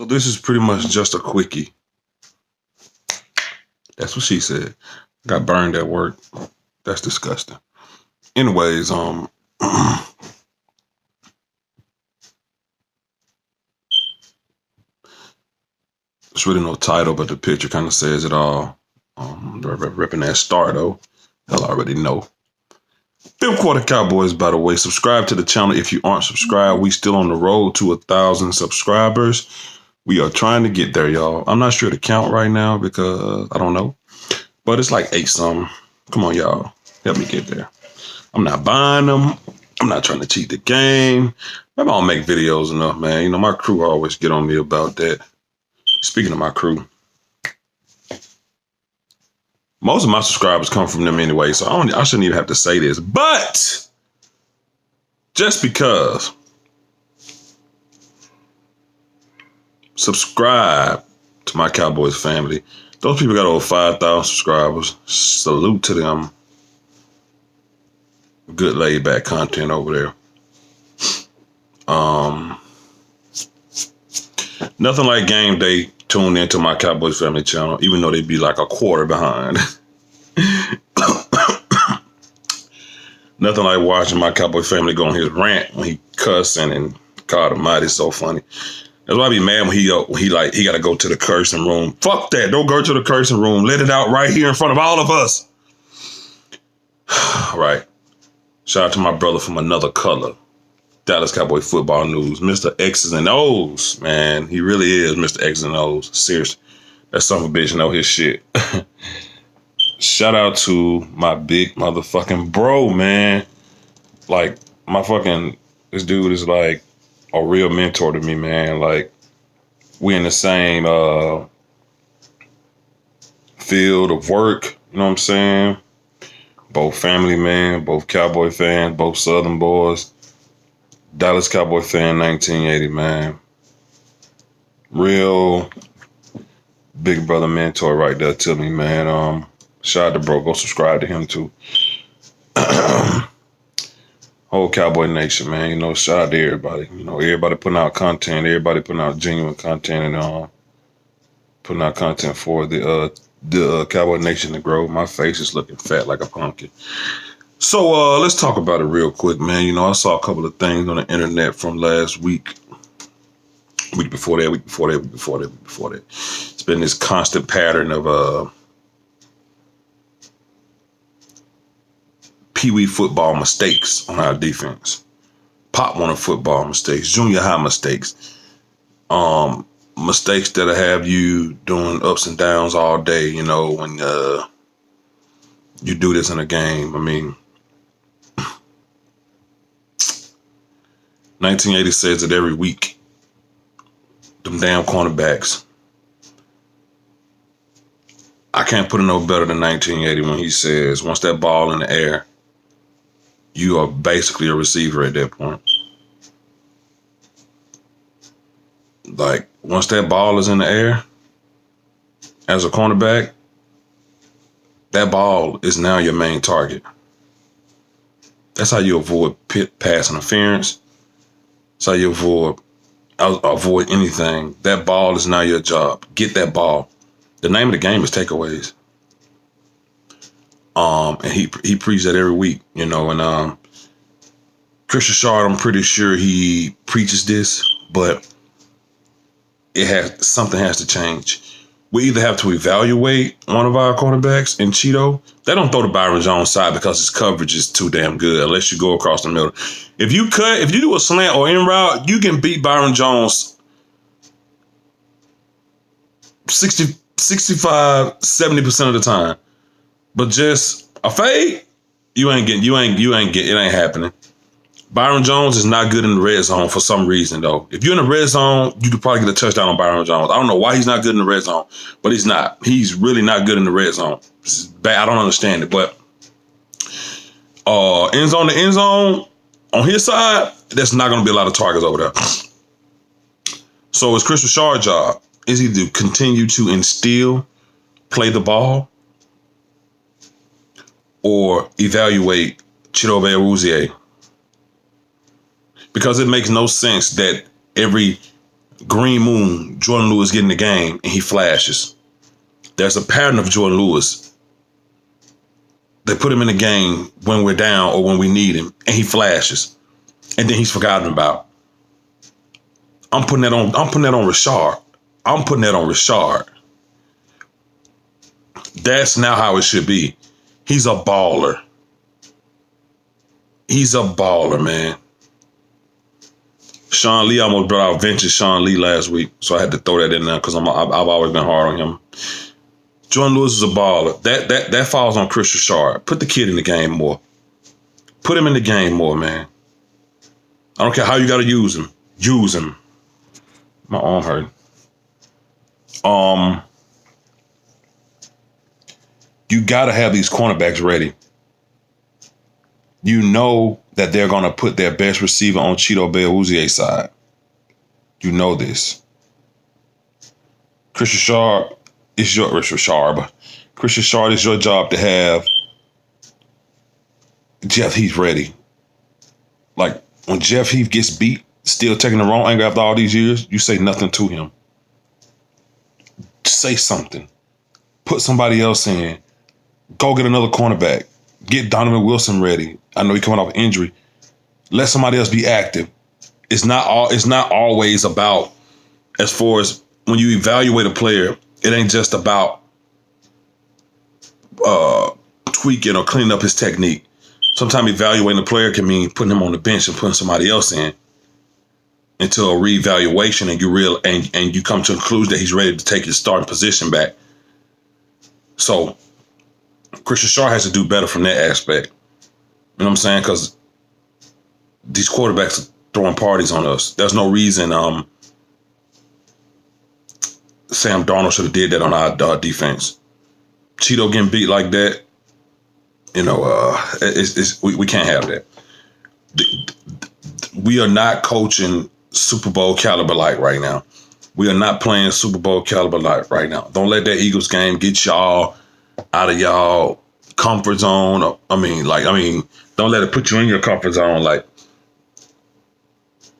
So this is pretty much just a quickie. That's what she said. Got burned at work. That's disgusting. Anyways, there's really no title, but the picture kind of says it all. Repping that star though. Hell, I already know. Fifth Quarter Cowboys, by the way. Subscribe to the channel if you aren't subscribed. We still on the road to 1,000 subscribers. We are trying to get there, y'all. I'm not sure the count right now because I don't know. But it's like 8 something. Come on, y'all. Help me get there. I'm not buying them. I'm not trying to cheat the game. Maybe I don't make videos enough, man. You know, my crew always get on me about that. Speaking of my crew, most of my subscribers come from them anyway, so I shouldn't even have to say this. But just because, subscribe to my Cowboys family. Those people got over 5,000 subscribers. Salute to them. Good laid back content over there. Nothing like game day tuned into my Cowboys family channel, even though they be like a quarter behind. Nothing like watching my Cowboy family go on his rant when he cussing, and God Almighty, it's so funny. That's why I be mad when he got to go to the cursing room. Fuck that! Don't go to the cursing room. Let it out right here in front of all of us. Right. Shout out to my brother from another color. Dallas Cowboy football news. Mr. X's and O's, man. He really is Mr. X's and O's. Seriously. That son of a bitch know his shit. Shout out to my big motherfucking bro, man. Like, this dude is like a real mentor to me, man. Like, we in the same field of work, you know what I'm saying? Both family, man, both Cowboy fans, both Southern boys. Dallas Cowboy fan 1980, man. Real big brother mentor right there to me, man. Shout out to bro. Go subscribe to him too. Whole Cowboy Nation, man. You know, shout out to everybody. You know, everybody putting out content. Everybody putting out genuine content and putting out content for the Cowboy Nation to grow. My face is looking fat like a pumpkin. So let's talk about it real quick, man. You know, I saw a couple of things on the internet from last week. Week before that. It's been this constant pattern of Pee-wee football mistakes on our defense. Pop Warner football mistakes. Junior high mistakes. Mistakes that'll have you doing ups and downs all day, you know, when you do this in a game. I mean, 1980 says it every week. Them damn cornerbacks. I can't put it no better than 1980 when he says, once that ball in the air, you are basically a receiver at that point. Like, once that ball is in the air, as a cornerback, that ball is now your main target. That's how you avoid pass interference. That's how you avoid anything. That ball is now your job. Get that ball. The name of the game is takeaways. And he preaches that every week, you know, and Chris Richard, I'm pretty sure he preaches this, but something has to change. We either have to evaluate one of our cornerbacks in Cheeto. They don't throw the Byron Jones side because his coverage is too damn good unless you go across the middle. If you do a slant or in route, you can beat Byron Jones 65, 70% of the time. But just a fade, it ain't happening. Byron Jones is not good in the red zone for some reason, though. If you're in the red zone, you could probably get a touchdown on Byron Jones. I don't know why he's not good in the red zone, but he's not. He's really not good in the red zone. It's bad. I don't understand it, but end zone to end zone on his side, there's not going to be a lot of targets over there. So it's Chris Richard's job. Is he to continue to instill, play the ball, or evaluate Chidobe Awuzie? Because it makes no sense that every Green Moon, Jordan Lewis get in the game and he flashes. There's a pattern of Jordan Lewis. They put him in the game when we're down or when we need him, and he flashes, and then he's forgotten about. I'm putting that on Rashard. I'm putting that on Rashard. That's now how it should be. He's a baller. He's a baller, man. Sean Lee almost brought out vintage Sean Lee last week, so I had to throw that in there because I've always been hard on him. Jordan Lewis is a baller. That falls on Chris Richard. Put the kid in the game more. Put him in the game more, man. I don't care how you got to use him. Use him. My arm hurt. You got to have these cornerbacks ready. You know that they're going to put their best receiver on Cheeto Bell-Uzier's side. You know this. Chris Richard is your job to have Jeff Heath ready. Like when Jeff Heath gets beat, still taking the wrong angle after all these years, you say nothing to him. Say something. Put somebody else in. Go get another cornerback. Get Donovan Wilson ready. I know he's coming off injury. Let somebody else be active. It's not always about, as far as when you evaluate a player, it ain't just about tweaking or cleaning up his technique. Sometimes evaluating a player can mean putting him on the bench and putting somebody else in until a reevaluation, and you come to a conclusion that he's ready to take his starting position back. So Chris Richard has to do better from that aspect. You know what I'm saying? Because these quarterbacks are throwing parties on us. There's no reason Sam Darnold should have did that on our defense. Cheeto getting beat like that, you know, we can't have that. We are not coaching Super Bowl caliber like right now. We are not playing Super Bowl caliber like right now. Don't let that Eagles game get y'all out of y'all comfort zone. Don't let it put you in your comfort zone. Like,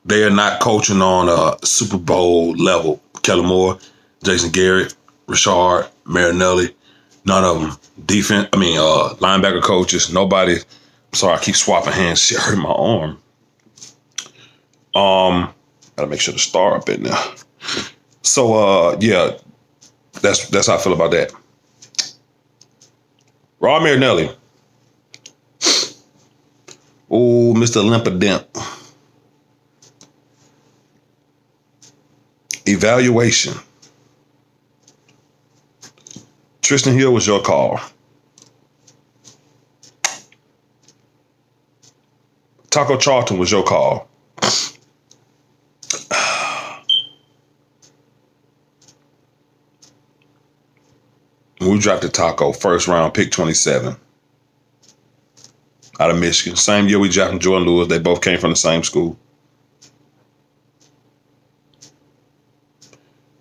they are not coaching on a Super Bowl level. Kellen Moore, Jason Garrett, Richard, Marinelli, none of them. Linebacker coaches, nobody. I'm sorry, I keep swapping hands. Shit hurt my arm. Gotta make sure the star up in there. So yeah, that's how I feel about that. Rod Marinelli. Oh, Mr. Limpadimp. Evaluation. Tristan Hill was your call. Taco Charlton was your call. We drafted Taco, first round, pick 27. Out of Michigan. Same year we drafted Jordan Lewis. They both came from the same school.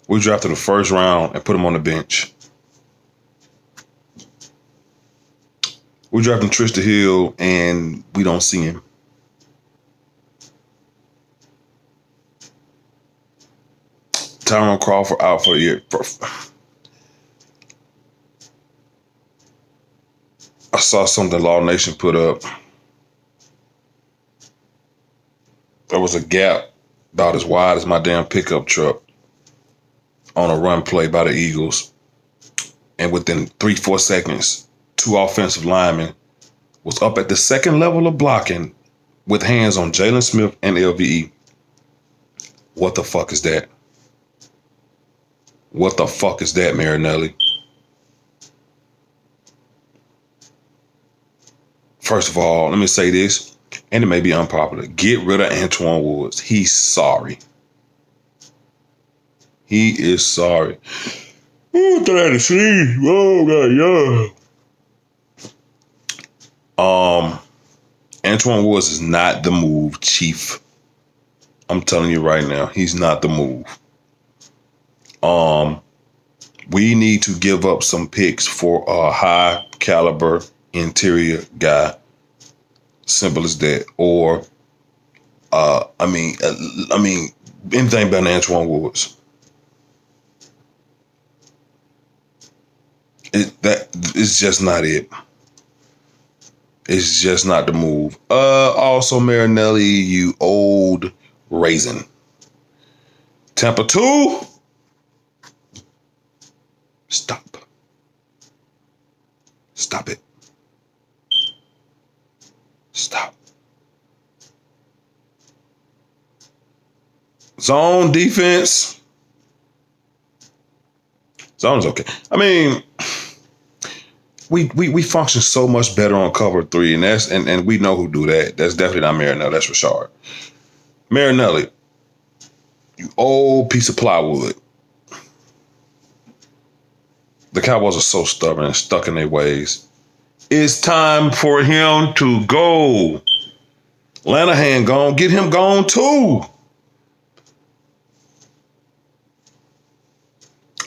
We drafted the first round and put him on the bench. We drafted Tristan Hill and we don't see him. Tyrone Crawford out for a year. I saw something Law Nation put up. There was a gap about as wide as my damn pickup truck on a run play by the Eagles. And within 3-4 seconds, 2 offensive linemen was up at the second level of blocking with hands on Jalen Smith and LVE. What the fuck is that? What the fuck is that, Marinelli? First of all, let me say this, and it may be unpopular. Get rid of Antwan Woods. He's sorry. He is sorry. Oh, trying to sleep. Oh, God, yeah. Antwan Woods is not the move, Chief. I'm telling you right now, he's not the move. We need to give up some picks for a high caliber interior guy. Simple as that. Or, anything better than Antoine Woods. It's just not it. It's just not the move. Also, Marinelli, you old raisin. Tampa 2. Stop. Stop it. Stop. Zone defense. Zone's okay. I mean, we function so much better on cover 3, and we know who do that. That's definitely not Marinelli. That's Rashard. Marinelli, you old piece of plywood. The Cowboys are so stubborn and stuck in their ways. It's time for him to go. Lanahan gone. Get him gone too.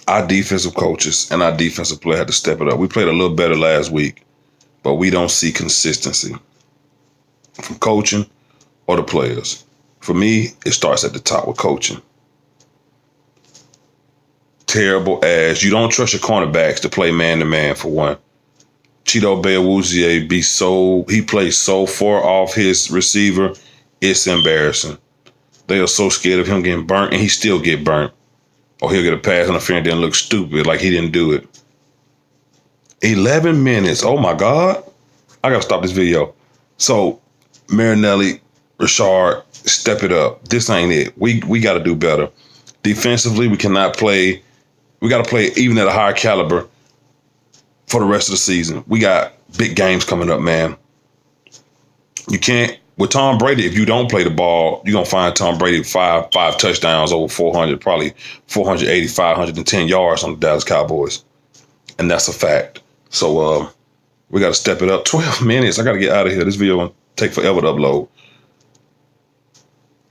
Our defensive coaches and our defensive player had to step it up. We played a little better last week, but we don't see consistency from coaching or the players. For me, it starts at the top with coaching. Terrible ass. You don't trust your cornerbacks to play man-to-man for one. Chido Awuzie he plays so far off his receiver, it's embarrassing. They are so scared of him getting burnt, and he still get burnt. Or he'll get a pass interference and look stupid like he didn't do it. 11 minutes. Oh, my God. I got to stop this video. So, Marinelli, Rashard, step it up. This ain't it. We got to do better. Defensively, we cannot play. We got to play even at a higher caliber for the rest of the season. We got big games coming up, man. You can't. With Tom Brady, if you don't play the ball, you're going to find Tom Brady five touchdowns over 400, probably 480, 510 yards on the Dallas Cowboys. And that's a fact. So we got to step it up. 12 minutes. I got to get out of here. This video going to take forever to upload.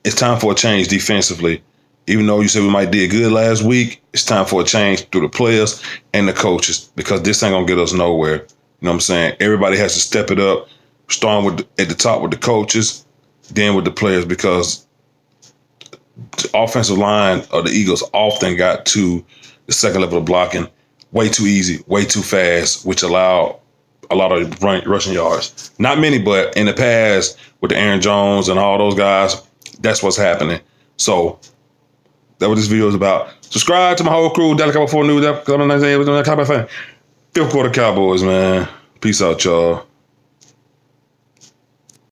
It's time for a change defensively. Even though you said we might did good last week, it's time for a change through the players and the coaches, because this ain't going to get us nowhere. You know what I'm saying? Everybody has to step it up. Starting at the top with the coaches, then with the players, because the offensive line of the Eagles often got to the second level of blocking way too easy, way too fast, which allowed a lot of rushing yards. Not many, but in the past with the Aaron Jones and all those guys, that's what's happening. So that's what this video is about. Subscribe to my whole crew, Dallas Cowboys 4 News. Fifth quarter Cowboys, man. Peace out, y'all.